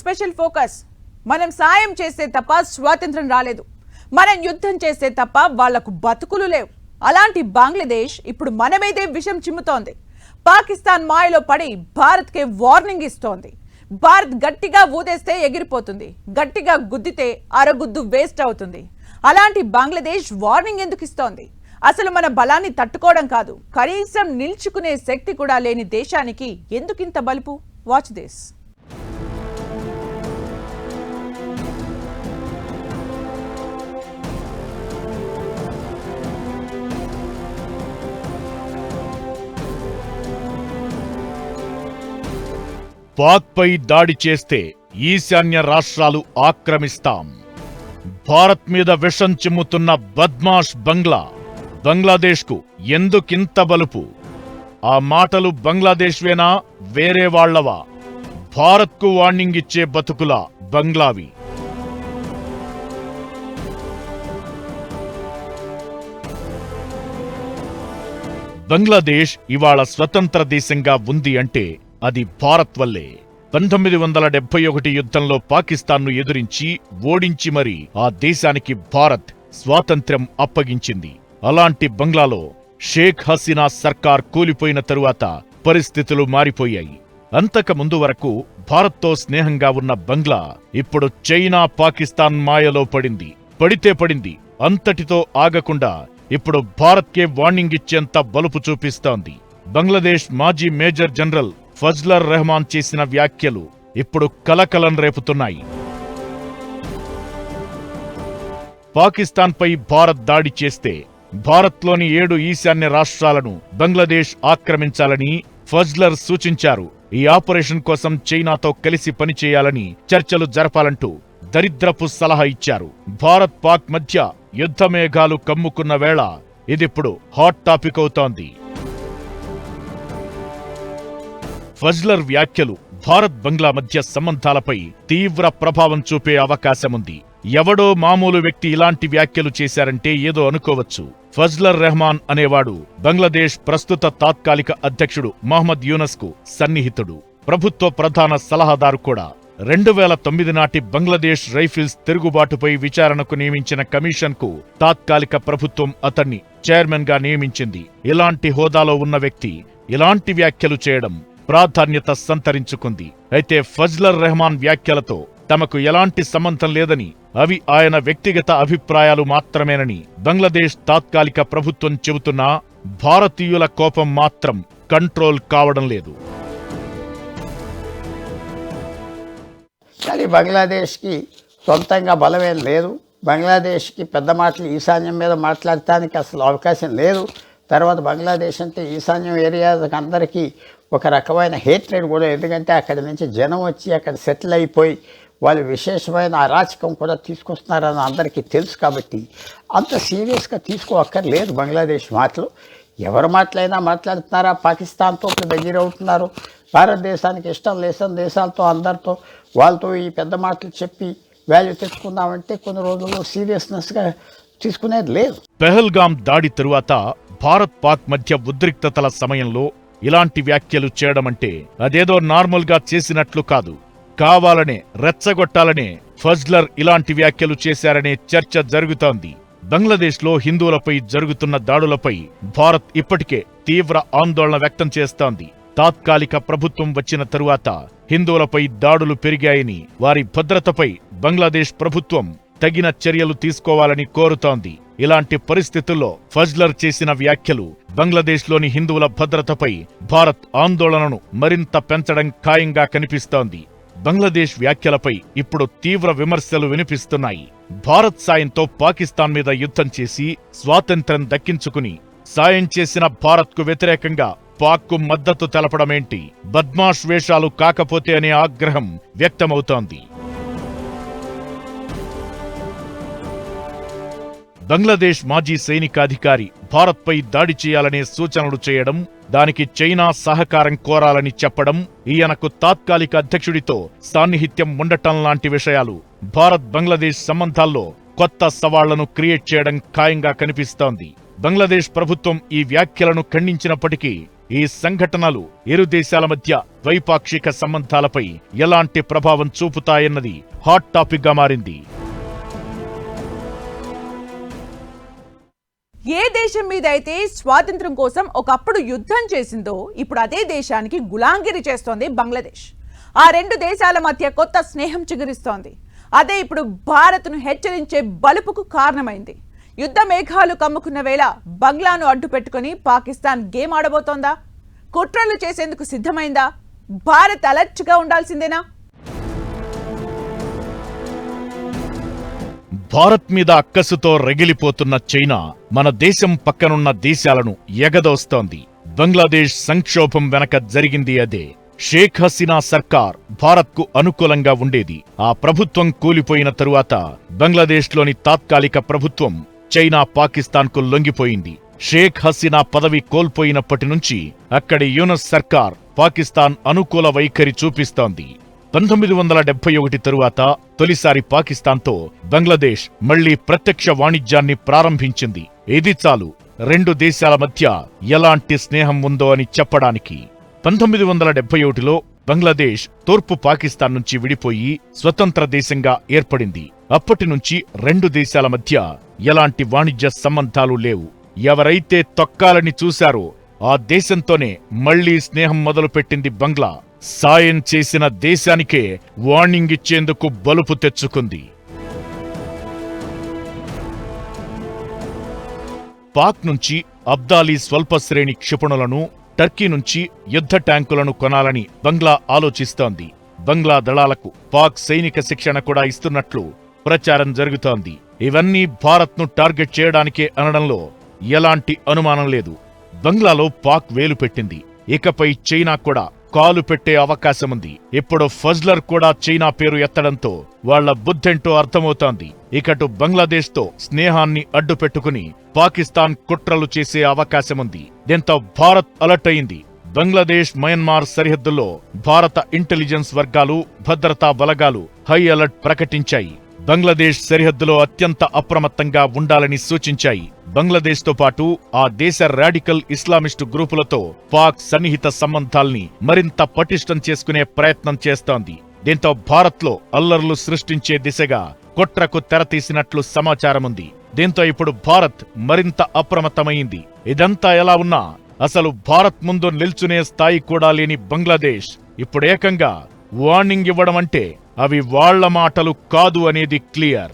Special focus. మనం సాయం చేస్తే తప్ప స్వాతంత్రం రాలేదు, మనం యుద్ధం చేస్తే తప్ప వాళ్లకు బతుకులు లేవు. అలాంటి బంగ్లాదేశ్ ఇప్పుడు మన మీదే విషం చిమ్ముతోంది. పాకిస్తాన్ మాయలో పడి భారత్కే వార్నింగ్ ఇస్తోంది. భారత్ గట్టిగా ఊదేస్తే ఎగిరిపోతుంది, గట్టిగా గుద్దితే అరగుద్దు వేస్ట్ అవుతుంది. అలాంటి బంగ్లాదేశ్ వార్నింగ్ ఎందుకు ఇస్తోంది? అసలు మన బలాన్ని తట్టుకోవడం కాదు, కనీసం నిల్చుకునే శక్తి కూడా లేని దేశానికి ఎందుకింత బలుపు? Watch this. పాక్పై దాడి చేస్తే ఈశాన్య రాష్ట్రాలు ఆక్రమిస్తాం. భారత్ మీద విషం చిమ్ముతున్న బద్మాష్ బంగ్లాదేశ్కు ఎందుకింత బలుపు? ఆ మాటలు బంగ్లాదేశ్వేనా, వేరే వాళ్లవా? భారత్కు వార్నింగ్ ఇచ్చే బతుకులా బంగ్లావి? బంగ్లాదేశ్ ఇవాళ స్వతంత్ర దేశంగా ఉంది అంటే అది భారత్ వల్లే. 1971 యుద్ధంలో పాకిస్తాన్ను ఎదురించి ఓడించి మరీ ఆ దేశానికి భారత్ స్వాతంత్ర్యం అప్పగించింది. అలాంటి బంగ్లాలో షేక్ హసీనా సర్కార్ కూలిపోయిన తరువాత పరిస్థితులు మారిపోయాయి. అంతకుముందు వరకు భారత్తో స్నేహంగా ఉన్న బంగ్లా ఇప్పుడు చైనా, పాకిస్తాన్ మాయలో పడింది. పడింది, అంతటితో ఆగకుండా ఇప్పుడు భారత్కే వార్నింగ్ ఇచ్చేంత బలుపు చూపిస్తోంది. బంగ్లాదేశ్ మాజీ మేజర్ జనరల్ ఫజ్లర్ రెహమాన్ చేసిన వ్యాఖ్యలు ఇప్పుడు కలకలం రేపుతున్నాయి. పాకిస్తాన్పై భారత్ దాడి చేస్తే భారత్లోని 7 ఈశాన్య రాష్ట్రాలను బంగ్లాదేశ్ ఆక్రమించాలని ఫజ్లర్ సూచించారు. ఈ ఆపరేషన్ కోసం చైనాతో కలిసి పనిచేయాలని చర్చలు జరపాలంటూ దరిద్రపు సలహా ఇచ్చారు. భారత్ పాక్ మధ్య యుద్ధ మేఘాలు కమ్ముకున్న వేళ ఇదిప్పుడు హాట్ టాపిక్ అవుతోంది. ఫజ్లర్ వ్యాఖ్యలు భారత్ బంగ్లా మధ్య సంబంధాలపై తీవ్ర ప్రభావం చూపే అవకాశముంది. ఎవడో మామూలు వ్యక్తి ఇలాంటి వ్యాఖ్యలు చేశారంటే ఏదో అనుకోవచ్చు. ఫజ్లర్ రెహమాన్ అనేవాడు బంగ్లాదేశ్ ప్రస్తుత తాత్కాలిక అధ్యక్షుడు మహ్మద్ యూనస్ కు సన్నిహితుడు, ప్రభుత్వ ప్రధాన సలహాదారు కూడా. 2009 నాటి బంగ్లాదేశ్ రైఫిల్స్ తిరుగుబాటుపై విచారణకు నియమించిన కమిషన్ కు తాత్కాలిక ప్రభుత్వం అతన్ని చైర్మన్ గా నియమించింది. ఇలాంటి హోదాలో ఉన్న వ్యక్తి ఇలాంటి వ్యాఖ్యలు చేయడం ప్రాధాన్యత సంతరించుకుంది. అయితే ఫజ్లర్ రెహమాన్ వ్యాఖ్యలతో తమకు ఎలాంటి సంబంధం లేదని, అవి ఆయన వ్యక్తిగత అభిప్రాయాలు మాత్రమేనని బంగ్లాదేశ్ తాత్కాలిక ప్రభుత్వం చెబుతున్నా భారతీయుల కోపం మాత్రం కంట్రోల్ కావడం లేదు. కానీ బంగ్లాదేశ్కి సొంతంగా బలమేం లేదు. బంగ్లాదేశ్కి పెద్ద మాటలు ఈశాన్యం మీద మాట్లాడటానికి అసలు అవకాశం లేదు. తర్వాత బంగ్లాదేశ్ అంటే ఈశాన్యం ఏరియా అందరికీ ఒక రకమైన హేట్రెడ్ కూడా, ఎందుకంటే అక్కడి నుంచి జనం వచ్చి అక్కడ సెటిల్ అయిపోయి వాళ్ళు విశేషమైన అరాచకం కూడా తీసుకొస్తున్నారని అందరికీ తెలుసు. కాబట్టి అంత సీరియస్గా తీసుకోక్కర్లేదు బంగ్లాదేశ్ మాటలు. ఎవరు మాటలైనా మాట్లాడుతున్నారా, పాకిస్తాన్తో దగ్గర అవుతున్నారు, భారతదేశానికి ఇష్టం లేని దేశాలతో అందరితో వాళ్ళతో ఈ పెద్ద మాటలు చెప్పి వాల్యూ తెచ్చుకుందామంటే కొన్ని రోజుల్లో సీరియస్నెస్గా తీసుకునేది లేదు. పెహల్గాం దాడి తరువాత భారత్ పాక్ మధ్య ఉద్రిక్తతల సమయంలో ఇలాంటి వ్యాఖ్యలు చేయడమంటే అదేదో నార్మల్ గా చేసినట్లు కాదు. కావాలనే రెచ్చగొట్టాలనే ఫజ్లర్ ఇలాంటి వ్యాఖ్యలు చేశారనే చర్చ జరుగుతోంది. బంగ్లాదేశ్లో హిందువులపై జరుగుతున్న దాడులపై భారత్ ఇప్పటికే తీవ్ర ఆందోళన వ్యక్తం చేస్తోంది. తాత్కాలిక ప్రభుత్వం వచ్చిన తరువాత హిందువులపై దాడులు పెరిగాయని, వారి భద్రతపై బంగ్లాదేశ్ ప్రభుత్వం తగిన చర్యలు తీసుకోవాలని కోరుతోంది. ఇలాంటి పరిస్థితుల్లో ఫజ్లర్ చేసిన వ్యాఖ్యలు బంగ్లాదేశ్లోని హిందువుల భద్రతపై భారత్ ఆందోళనను మరింత పెంచడం ఖాయంగా కనిపిస్తోంది. బంగ్లాదేశ్ వ్యాఖ్యలపై ఇప్పుడు తీవ్ర విమర్శలు వినిపిస్తున్నాయి. భారత్ సాయంతో పాకిస్తాన్ మీద యుద్ధం చేసి స్వాతంత్ర్యం దక్కించుకుని సాయం చేసిన భారత్కు వ్యతిరేకంగా పాక్కు మద్దతు తెలపడమేంటి? బద్మాష్ వేషాలు కాకపోతే అనే ఆగ్రహం వ్యక్తమవుతోంది. బంగ్లాదేశ్ మాజీ సైనికాధికారి భారత్పై దాడి చేయాలనే సూచనలు చేయడం, దానికి చైనా సహకారం కోరాలని చెప్పడం, ఈయనకు తాత్కాలిక అధ్యక్షుడితో సాన్నిహిత్యం ఉండటం లాంటి విషయాలు భారత్ బంగ్లాదేశ్ సంబంధాల్లో కొత్త సవాళ్లను క్రియేట్ చేయడం ఖాయంగా కనిపిస్తోంది. బంగ్లాదేశ్ ప్రభుత్వం ఈ వ్యాఖ్యలను ఖండించినప్పటికీ ఈ సంఘటనలు ఇరు దేశాల మధ్య ద్వైపాక్షిక సంబంధాలపై ఎలాంటి ప్రభావం చూపుతాయన్నది హాట్ టాపిక్ గా మారింది. ఏ దేశం మీద అయితే స్వాతంత్ర్యం కోసం ఒకప్పుడు యుద్ధం చేసిందో ఇప్పుడు అదే దేశానికి గులాంగిరి చేస్తోంది బంగ్లాదేశ్. ఆ రెండు దేశాల మధ్య కొత్త స్నేహం చిగురిస్తోంది. అదే ఇప్పుడు భారత్ను హెచ్చరించే బలుపుకు కారణమైంది. యుద్ధ మేఘాలు కమ్ముకున్న వేళ బంగ్లాను అడ్డు పెట్టుకుని పాకిస్తాన్ గేమ్ ఆడబోతోందా? కుట్రలు చేసేందుకు సిద్ధమైందా? భారత్ అలర్ట్గా ఉండాల్సిందేనా? భారత్ మీద అక్కసుతో రగిలిపోతున్న చైనా మన దేశం పక్కనున్న దేశాలను ఎగదోస్తోంది. బంగ్లాదేశ్ సంక్షోభం వెనక జరిగింది అదే. షేక్ హసీనా సర్కార్ భారత్కు అనుకూలంగా ఉండేది. ఆ ప్రభుత్వం కూలిపోయిన తరువాత బంగ్లాదేశ్లోని తాత్కాలిక ప్రభుత్వం చైనా పాకిస్తాన్కు లొంగిపోయింది. షేక్ హసీనా పదవి కోల్పోయినప్పటి నుంచి అక్కడి యూనస్ సర్కార్ పాకిస్తాన్ అనుకూల వైఖరి చూపిస్తోంది. 1971 తరువాత తొలిసారి పాకిస్తాన్తో బంగ్లాదేశ్ మళ్లీ ప్రత్యక్ష వాణిజ్యాన్ని ప్రారంభించింది. ఇది చాలు రెండు దేశాల మధ్య ఎలాంటి స్నేహం ఉందో అని చెప్పడానికి. 1971లో బంగ్లాదేశ్ తూర్పు పాకిస్తాన్ నుంచి విడిపోయి స్వతంత్ర దేశంగా ఏర్పడింది. అప్పటి నుంచి రెండు దేశాల మధ్య ఎలాంటి వాణిజ్య సంబంధాలు లేవు. ఎవరైతే తొక్కాలని చూశారో ఆ దేశంతోనే మళ్లీ స్నేహం మొదలుపెట్టింది బంగ్లా. సాయం చేసిన దేశానికే వార్నింగ్ ఇచ్చేందుకు బలుపు తెచ్చుకుంది. పాక్ నుంచి అబ్దాలీ స్వల్ప శ్రేణి క్షిపణులను, టర్కీ నుంచి యుద్ధ ట్యాంకులను కొనాలని బంగ్లా ఆలోచిస్తోంది. బంగ్లా దళాలకు పాక్ సైనిక శిక్షణ కూడా ఇస్తున్నట్లు ప్రచారం జరుగుతోంది. ఇవన్నీ భారత్ను టార్గెట్ చేయడానికే అనడంలో ఎలాంటి అనుమానం లేదు. బంగ్లాలో పాక్ వేలు పెట్టింది. ఇకపై చైనా కూడా కాలు పెట్టే అవకాశముంది. ఇప్పుడు ఫజ్లర్ కూడా చైనా పేరు ఎత్తడంతో వాళ్ల బుద్ధెంటో అర్థమవుతోంది. ఇకటు బంగ్లాదేశ్తో స్నేహాన్ని అడ్డుపెట్టుకుని పాకిస్తాన్ కుట్రలు చేసే అవకాశముంది. దీంతో భారత్ అలర్ట్ అయింది. బంగ్లాదేశ్ మయన్మార్ సరిహద్దుల్లో భారత ఇంటెలిజెన్స్ వర్గాలు, భద్రతా బలగాలు హై అలర్ట్ ప్రకటించాయి. బంగ్లాదేశ్ సరిహద్దులో అత్యంత అప్రమత్తంగా ఉండాలని సూచించాయి. బంగ్లాదేశ్తో పాటు ఆ దేశ రాడికల్ ఇస్లామిస్టు గ్రూపులతో పాక్ సన్నిహిత సంబంధాల్ని మరింత పటిష్టం చేసుకునే ప్రయత్నం చేస్తోంది. దీంతో భారత్లో అల్లర్లు సృష్టించే దిశగా కుట్రకు తెరతీసినట్లు సమాచారముంది. దీంతో ఇప్పుడు భారత్ మరింత అప్రమత్తమైంది. ఇదంతా ఎలా ఉన్నా అసలు భారత్ ముందు నిల్చునే స్థాయి కూడా లేని బంగ్లాదేశ్ ఇప్పుడు ఏకంగా వార్నింగ్ ఇవ్వడం అంటే అవి వాళ్ల మాటలు కాదు అనేది క్లియర్.